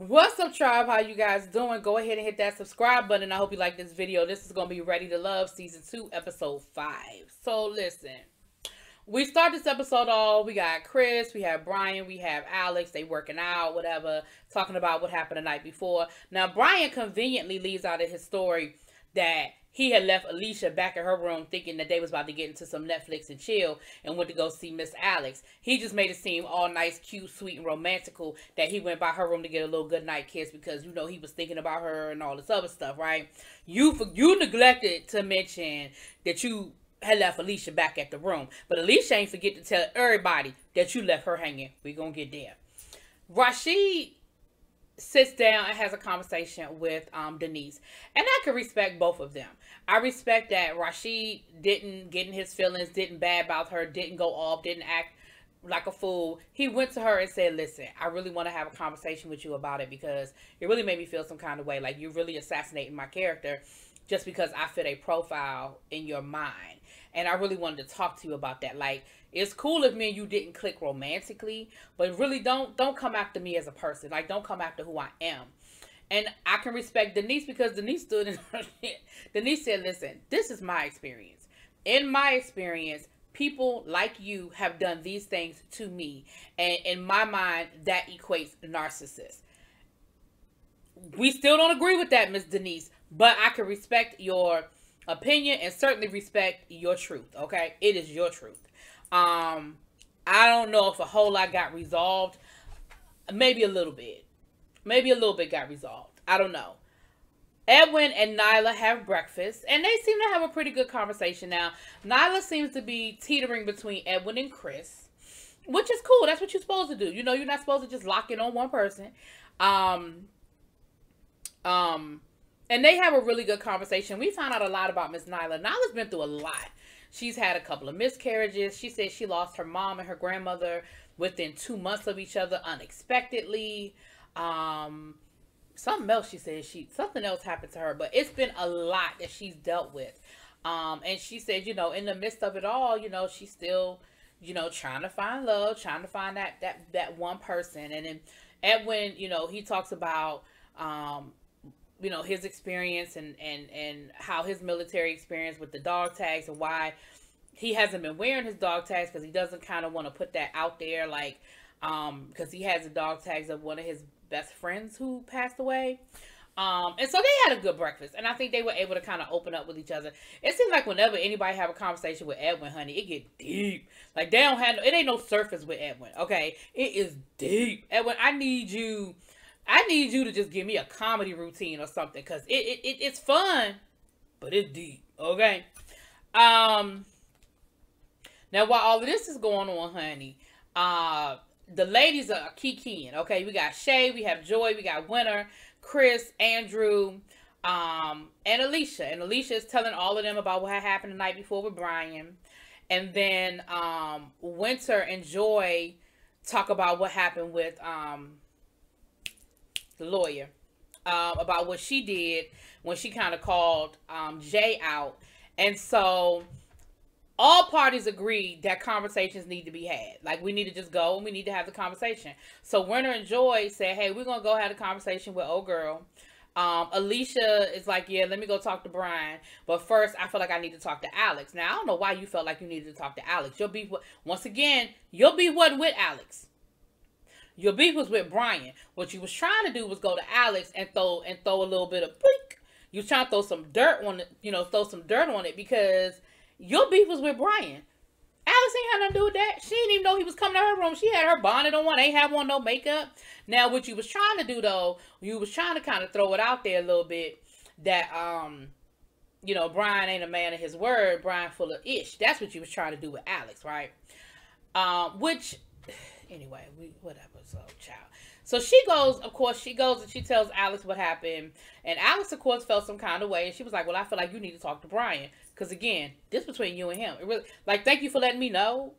What's up, tribe? How you guys doing? Go ahead and hit that subscribe button. I hope you like this video. This is going to be Ready to Love Season 2, Episode 5. So, listen. We start this episode off. We got Chris, we have Brian, we have Alex. They working out, whatever, talking about what happened the night before. Now, Brian conveniently leaves out of his story that he had left Alicia back in her room thinking that they was about to get into some Netflix and chill and went to go see Miss Alex. He just made it seem all nice, cute, sweet, and romantical that he went by her room to get a little goodnight kiss because, you know, he was thinking about her and all this other stuff, right? You neglected to mention that you had left Alicia back at the room. But Alicia ain't forget to tell everybody that you left her hanging. We gonna get there. Rashid sits down and has a conversation with Denise. And I can respect both of them. I respect that Rashid didn't get in his feelings, didn't badmouth her, didn't go off, didn't act like a fool. He went to her and said, listen, I really want to have a conversation with you about it because it really made me feel some kind of way. Like, you're really assassinating my character just because I fit a profile in your mind. And I really wanted to talk to you about that. Like, it's cool if me and you didn't click romantically, but really don't come after me as a person. Like, don't come after who I am. And I can respect Denise because Denise stood in her shit. Denise said, listen, this is my experience. In my experience, people like you have done these things to me. And in my mind, that equates narcissist. We still don't agree with that, Miss Denise, but I can respect your opinion and certainly respect your truth. Okay, it is your truth. I don't know if a whole lot got resolved. Maybe a little bit got resolved. I don't know. Edwin and Nyla have breakfast and they seem to have a pretty good conversation. Now Nyla seems to be teetering between Edwin and Chris, which is cool. That's what you're supposed to do. You know, you're not supposed to just lock in on one person. And they have a really good conversation. We found out a lot about Miss Nyla. Nyla's been through a lot. She's had a couple of miscarriages. She said she lost her mom and her grandmother within 2 months of each other unexpectedly. Something else she said, something else happened to her, but it's been a lot that she's dealt with. And she said, you know, in the midst of it all, you know, she's still, you know, trying to find love, trying to find that one person. And then Edwin, you know, he talks about, you know, his experience and how his military experience with the dog tags and why he hasn't been wearing his dog tags because he doesn't kind of want to put that out there, like, because he has the dog tags of one of his best friends who passed away. And so they had a good breakfast, and I think they were able to kind of open up with each other. It seems like whenever anybody have a conversation with Edwin, honey, it get deep. Like, they don't have, it ain't no surface with Edwin, okay? It is deep. Edwin, I need you to just give me a comedy routine or something, because it's fun, but it's deep, okay? Now, while all of this is going on, honey, the ladies are kikiing, okay? We got Shay, we have Joy, we got Winter, Chris, Andrew, and Alicia. And Alicia is telling all of them about what had happened the night before with Brian. And then Winter and Joy talk about what happened with the lawyer, about what she did when she kind of called Jay out. And so all parties agreed that conversations need to be had. Like, we need to just go and we need to have the conversation. So Winter and Joy said, hey, we're going to go have a conversation with old girl. Alicia is like, yeah, let me go talk to Brian. But first, I feel like I need to talk to Alex. Now, I don't know why you felt like you needed to talk to Alex. Your beef, once again, your beef wasn't with Alex. Your beef was with Brian. What you was trying to do was go to Alex and throw a little bit of bleak. You was trying to throw some dirt on it, you know, throw some dirt on it because your beef was with Brian. Alex ain't had nothing to do with that. She didn't even know he was coming to her room. She had her bonnet on, ain't have on no makeup. Now, what you was trying to do, though, you was trying to kind of throw it out there a little bit that, you know, Brian ain't a man of his word. Brian full of ish. That's what you was trying to do with Alex, right? Which, anyway, whatever. So, child. So she goes, of course, she goes and she tells Alex what happened. And Alex, of course, felt some kind of way. And she was like, well, I feel like you need to talk to Brian. Because, again, this between you and him. It really, like, thank you for letting me know.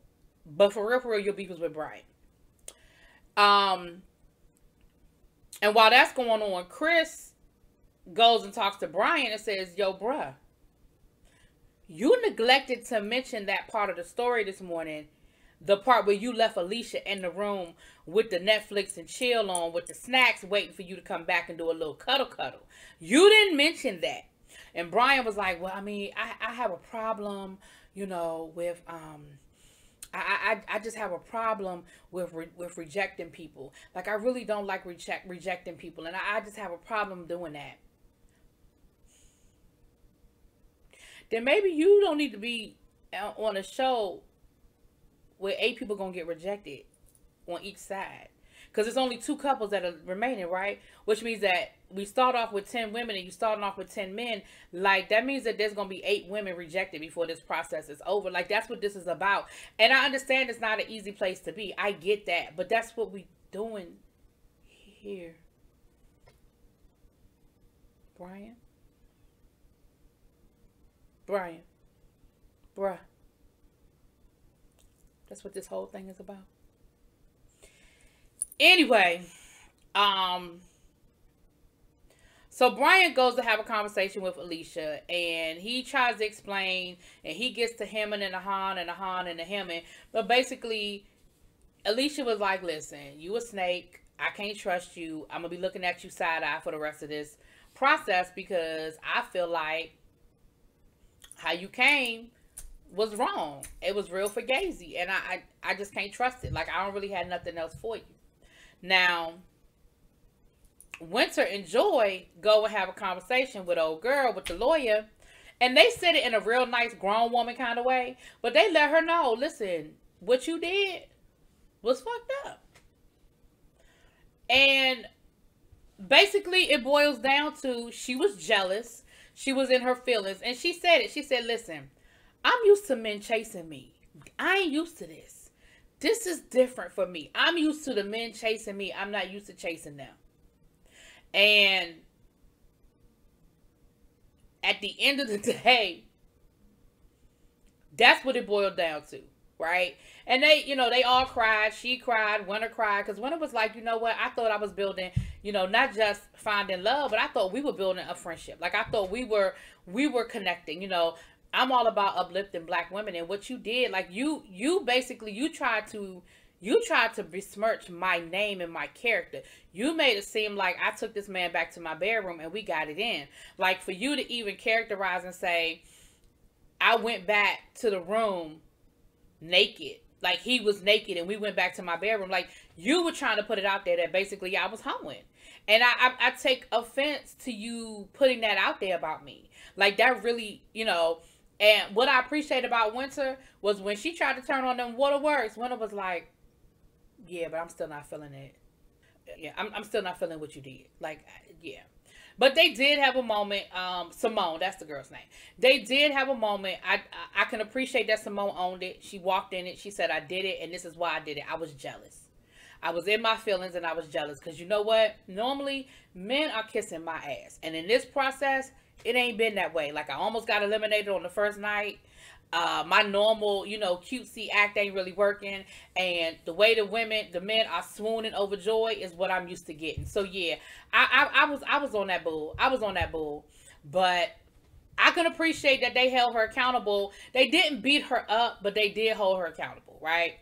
But for real, your beef was with Brian. And while that's going on, Chris goes and talks to Brian and says, yo, bruh, you neglected to mention that part of the story this morning the part where you left Alicia in the room with the Netflix and chill on with the snacks waiting for you to come back and do a little cuddle. You didn't mention that. And Brian was like, well, I mean, I have a problem, you know, with, I just have a problem with rejecting people. Like, I really don't like rejecting people. And I just have a problem doing that. Then maybe you don't need to be on a show where 8 people gonna get rejected on each side, because it's only 2 couples that are remaining, right? Which means that we start off with 10 women and you starting off with 10 men. Like, that means that there's gonna be 8 women rejected before this process is over. Like, that's what this is about. And I understand it's not an easy place to be. I get that, but that's what we doing here. Brian, bruh. That's what this whole thing is about. Anyway, so Brian goes to have a conversation with Alicia, and he tries to explain, and he gets to hemming and a hawing and a hawing and a hemming. But basically, Alicia was like, listen, you a snake. I can't trust you. I'm going to be looking at you side-eye for the rest of this process, because I feel like how you came was wrong. It was real fugazi, and I just can't trust it. Like, I don't really have nothing else for you. Now, Winter and Joy go and have a conversation with old girl, with the lawyer, and they said it in a real nice grown woman kind of way, but they let her know, listen, what you did was fucked up. And basically it boils down to, she was jealous, she was in her feelings, and she said it. She said, listen, I'm used to men chasing me. I ain't used to this. This is different for me. I'm used to the men chasing me. I'm not used to chasing them. And at the end of the day, that's what it boiled down to, right? And they, you know, they all cried. She cried. Winter cried. Because Winter was like, you know what? I thought I was building, you know, not just finding love, but I thought we were building a friendship. Like, I thought we were connecting. You know, I'm all about uplifting black women. And what you did, like, you basically, you tried to besmirch my name and my character. You made it seem like I took this man back to my bedroom and we got it in. Like, for you to even characterize and say, I went back to the room naked. Like, he was naked and we went back to my bedroom. Like, you were trying to put it out there that basically I was hoeing. And I take offense to you putting that out there about me. Like, that really, you know. And what I appreciate about Winter was when she tried to turn on them waterworks, Winter was like, yeah, but I'm still not feeling it. Yeah, I'm still not feeling what you did. Like, yeah. But they did have a moment. Simone, that's the girl's name. They did have a moment. I can appreciate that Simone owned it. She walked in it. She said, I did it, and this is why I did it. I was jealous. I was in my feelings, and I was jealous. Because you know what? Normally, men are kissing my ass. And in this process, it ain't been that way. Like, I almost got eliminated on the first night. My normal, you know, cutesy act ain't really working. And the way the men are swooning over joy is what I'm used to getting. So yeah, I was on that bull. I was on that bull. But I can appreciate that they held her accountable. They didn't beat her up, but they did hold her accountable, right?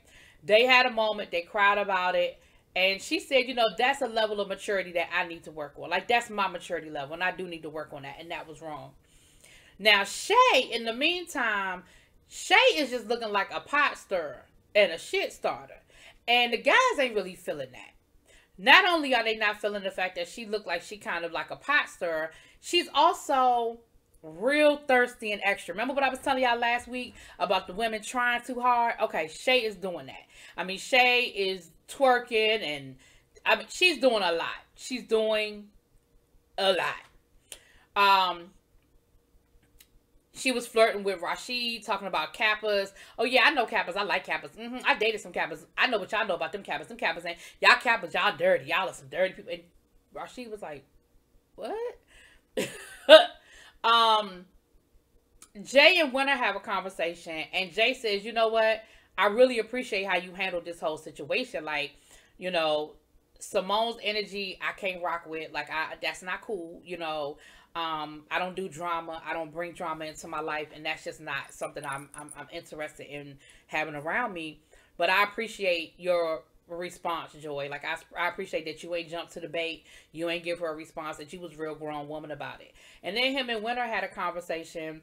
They had a moment. They cried about it. And she said, you know, that's a level of maturity that I need to work on. Like, that's my maturity level. And I do need to work on that. And that was wrong. Now, Shay, in the meantime, Shay is just looking like a pot stirrer and a shit starter. And the guys ain't really feeling that. Not only are they not feeling the fact that she looked like she kind of like a pot stirrer, she's also real thirsty and extra. Remember what I was telling y'all last week about the women trying too hard? Okay, Shay is doing that. I mean, Shay is twerking, and I mean, she's doing a lot. She's doing a lot. She was flirting with Rashid, talking about Kappas. Oh yeah, I know Kappas. I like Kappas. I dated some Kappas. I know what y'all know about them Kappas. Them Kappas ain't, y'all Kappas, y'all dirty. Y'all are some dirty people. And Rashid was like, what? Jay and Winter have a conversation, and Jay says, you know what? I really appreciate how you handled this whole situation. Like, you know, Simone's energy, I can't rock with. Like, that's not cool. You know, I don't do drama. I don't bring drama into my life, and that's just not something I'm interested in having around me. But I appreciate your response, Joy. Like, I appreciate that you ain't jumped to the bait. You ain't give her a response, that you was real grown woman about it. And then him and Winter had a conversation.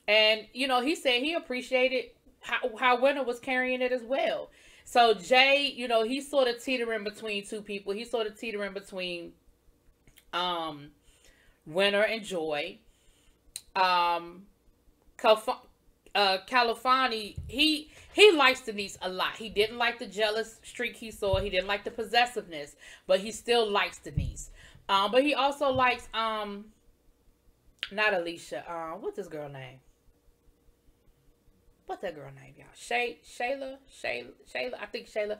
And, you know, he said he appreciated how Winter was carrying it as well. So Jay, you know, he's sort of teetering between two people. He's sort of teetering between Winter and Joy. Califani, he likes Denise a lot. He didn't like the jealous streak he saw. He didn't like the possessiveness, but he still likes Denise. But he also likes not Alicia. What's this girl name? What's that girl name, y'all? Shayla. I think Shayla.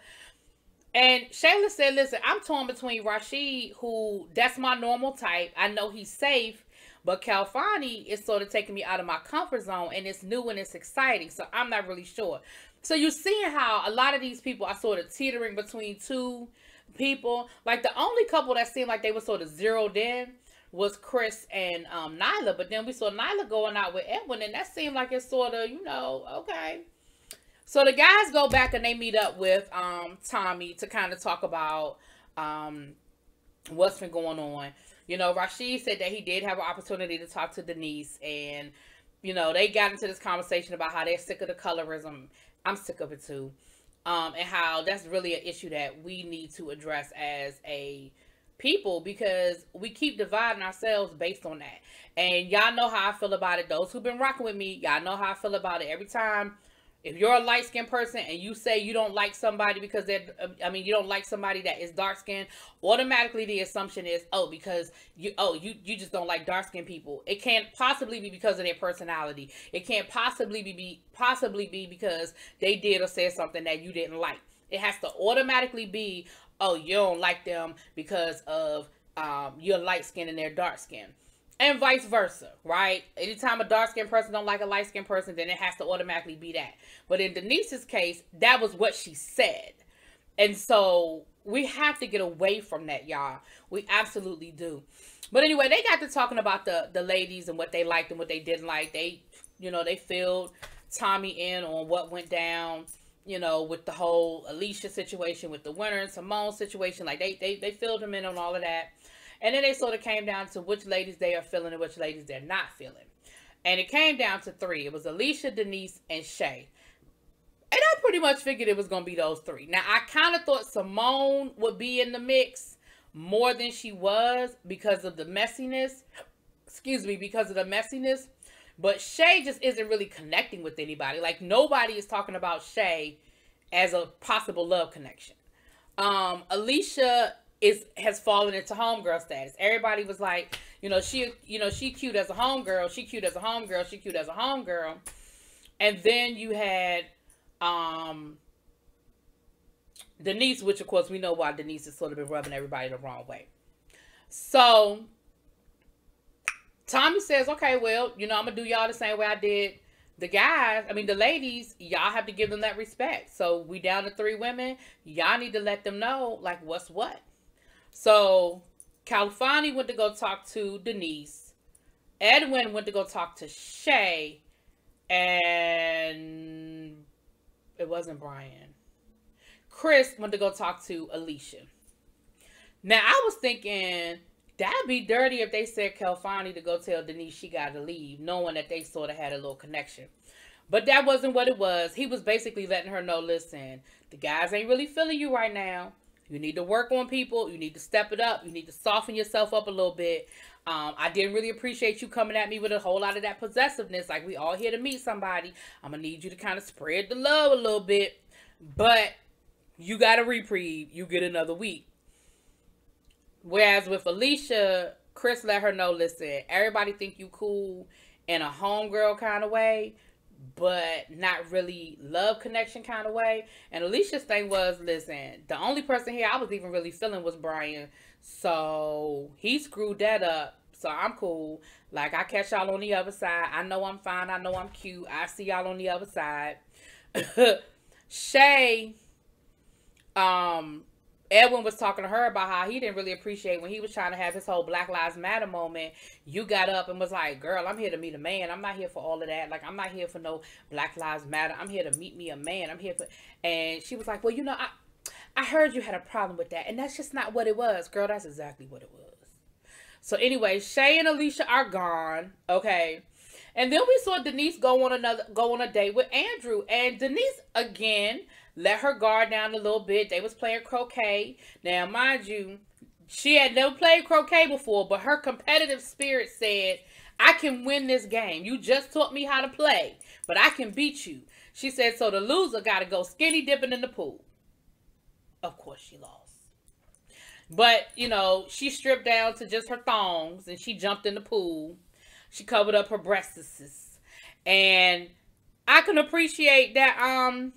And Shayla said, listen, I'm torn between Rashid, who, that's my normal type. I know he's safe, but Calfani is sort of taking me out of my comfort zone, and it's new and it's exciting, so I'm not really sure. So you're seeing how a lot of these people are sort of teetering between two people. Like, the only couple that seemed like they were sort of zeroed in was Chris and Nyla, but then we saw Nyla going out with Edwin, and that seemed like it's sort of, you know, okay. So the guys go back and they meet up with Tommy to kind of talk about what's been going on. You know, Rashid said that he did have an opportunity to talk to Denise, and, you know, they got into this conversation about how they're sick of the colorism. I'm sick of it too. And how that's really an issue that we need to address as a people, because we keep dividing ourselves based on that. And y'all know how I feel about it. Those who've been rocking with me, y'all know how I feel about it. Every time, if you're a light-skinned person and you say you don't like somebody because they're, you don't like somebody that is dark-skinned, automatically the assumption is, because you just don't like dark-skinned people. It can't possibly be because of their personality. It can't possibly be because they did or said something that you didn't like. It has to automatically be, you don't like them because of you're light-skinned and they're dark-skinned. And vice versa, right? Anytime a dark-skinned person don't like a light-skinned person, then it has to automatically be that. But in Denise's case, that was what she said. And so we have to get away from that, y'all. We absolutely do. But anyway, they got to talking about the ladies and what they liked and what they didn't like. They, you know, they filled Tommy in on what went down, you know, with the whole Alicia situation, with the Winter and Simone situation. Like, they filled him in on all of that. And then they sort of came down to which ladies they are feeling and which ladies they're not feeling. And it came down to three. It was Alicia, Denise, and Shay. And I pretty much figured it was going to be those three. Now, I kind of thought Simone would be in the mix more than she was because of the messiness. Excuse me, because of the messiness. But Shay just isn't really connecting with anybody. Like, nobody is talking about Shay as a possible love connection. Alicia has fallen into homegirl status. Everybody was like, she cute as a homegirl. She cute as a homegirl. She cute as a homegirl. And then you had Denise, which of course we know why Denise has sort of been rubbing everybody the wrong way. So Tommy says, okay, well, I'm gonna do y'all the same way I did the guys. The ladies, y'all have to give them that respect. So we down to 3 women. Y'all need to let them know, like, what's what. So Califani went to go talk to Denise. Edwin went to go talk to Shay. And it wasn't Brian. Chris went to go talk to Alicia. Now, I was thinking that'd be dirty if they said Califani to go tell Denise she got to leave, knowing that they sort of had a little connection. But that wasn't what it was. He was basically letting her know, listen, the guys ain't really feeling you right now. You need to work on people. You need to step it up. You need to soften yourself up a little bit. I didn't really appreciate you coming at me with a whole lot of that possessiveness. Like, we all here to meet somebody. I'm going to need you to kind of spread the love a little bit. But you got a reprieve. You get another week. Whereas with Alicia, Chris let her know, listen, everybody think you cool in a homegirl kind of way, but not really love connection kind of way. And Alicia's thing was, listen, the only person here I was even really feeling was Brian. So he screwed that up. So I'm cool. Like, I catch y'all on the other side. I know I'm fine. I know I'm cute. I see y'all on the other side. Shay, Edwin was talking to her about how he didn't really appreciate when he was trying to have his whole Black Lives Matter moment. You got up and was like, girl, I'm here to meet a man. I'm not here for all of that. Like, I'm not here for no Black Lives Matter. I'm here to meet me a man. I'm here for... And she was like, well, you know, I heard you had a problem with that. And that's just not what it was. Girl, that's exactly what it was. So anyway, Shay and Alicia are gone. Okay. And then we saw Denise go on a date with Andrew. And Denise, again, let her guard down a little bit. They was playing croquet. Now, mind you, she had never played croquet before, but her competitive spirit said, I can win this game. You just taught me how to play, but I can beat you. She said, so the loser got to go skinny dipping in the pool. Of course she lost. But, you know, she stripped down to just her thongs and she jumped in the pool. She covered up her breasts. And I can appreciate that,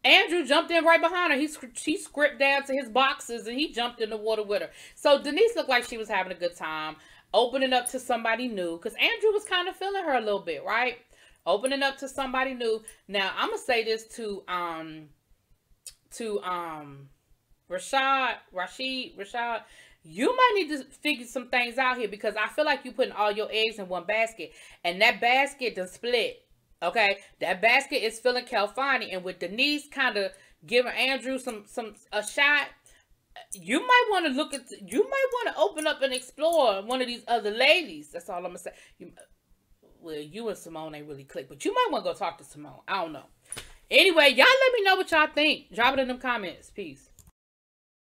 Andrew jumped in right behind her. He scripted down to his boxes and he jumped in the water with her. So Denise looked like she was having a good time. Opening up to somebody new. Because Andrew was kind of feeling her a little bit, right? Opening up to somebody new. Now, I'm going to say this to Rashad. You might need to figure some things out here. Because I feel like you're putting all your eggs in one basket. And that basket done split. Okay, that basket is feeling Calfani, and with Denise kind of giving Andrew a shot, you might want to open up and explore one of these other ladies. That's all I'm gonna say. You and Simone ain't really click, but you might want to go talk to Simone. I don't know. Anyway, y'all let me know what y'all think. Drop it in them comments. Peace.